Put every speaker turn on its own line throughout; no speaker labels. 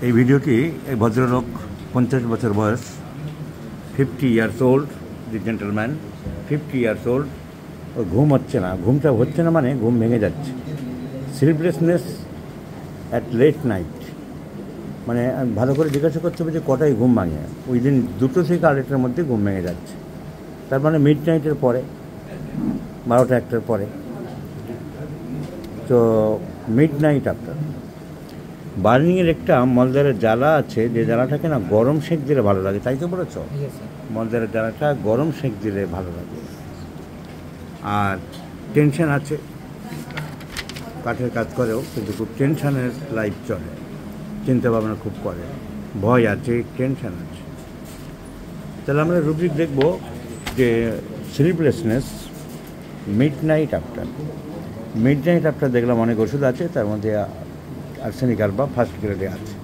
এই ভিডিওটি এক ভদ্রলোক 50 বছর বয়স, 50 ইয়ার্স ওল্ড, দি জেন্টলম্যান, 50 ইয়ার্স ওল্ড। ওর ঘুম হচ্ছে না, ঘুমটা হচ্ছে না মানে ঘুম ভেঙে যাচ্ছে, স্লিপলেসনেস অ্যাট লেট নাইট। মানে আমি ভালো করে জিজ্ঞাসা করতে হবে যে কটায় ঘুম ভাঙে। ওই দিন 2টো থেকে 2:30টার মধ্যে ঘুম ভেঙে যাচ্ছে, তার মানে মিড নাইটের পরে, 12টা 1টার পরে। তো মিড নাইট আফটার বার্নিংয়ের একটা মলদ্বারের জ্বালা আছে, যে জ্বালাটাকে না গরম সেঁক দিলে ভালো লাগে, তাই তো বলেছ? মলদ্বারের জ্বালাটা গরম সেঁক দিলে ভালো লাগে। আর টেনশন আছে, কাঠের কাজ করেও কিন্তু খুব টেনশনের লাইফ চলে, চিন্তা ভাবনা খুব করে, ভয় আছে, টেনশন আছে। তাহলে আমরা রুব্রিক দেখব যে sleeplessness mid night after. Mid night after দেখলাম অনেক ওষুধ আছে, তার মধ্যে আর্সেনিক অ্যালবা ফার্স্ট গ্রেডে আছে।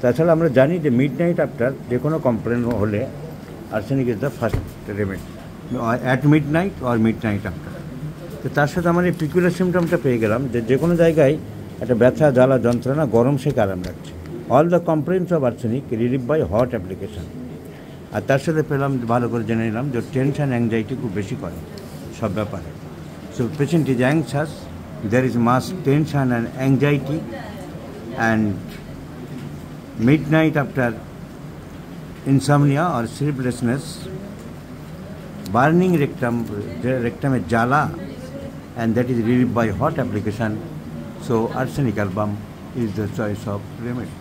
তাছাড়া আমরা জানি যে মিড নাইট আফটার যে কোনো কমপ্লেন হলে arsenic is the first remedy at mid night or mid night after. তো তার সাথে আমার এই পিকুলার সিমটমটা পেয়ে গেলাম যে কোনো জায়গায় একটা ব্যথা, জ্বালা, যন্ত্রণা, গরম সেক আরাম লাগছে। All the complaints of arsenic relieve by hot application. আর তার সাথে পেলাম, ভালো করে জেনে নিলাম যে টেনশন অ্যাংজাইটি খুব বেশি করে সব ব্যাপারে। So patient is anxious, there is mass tension and anxiety, and midnight after insomnia or sleeplessness, burning rectum jala, and that is relieved by hot application. So arsenic album is the choice of remedy.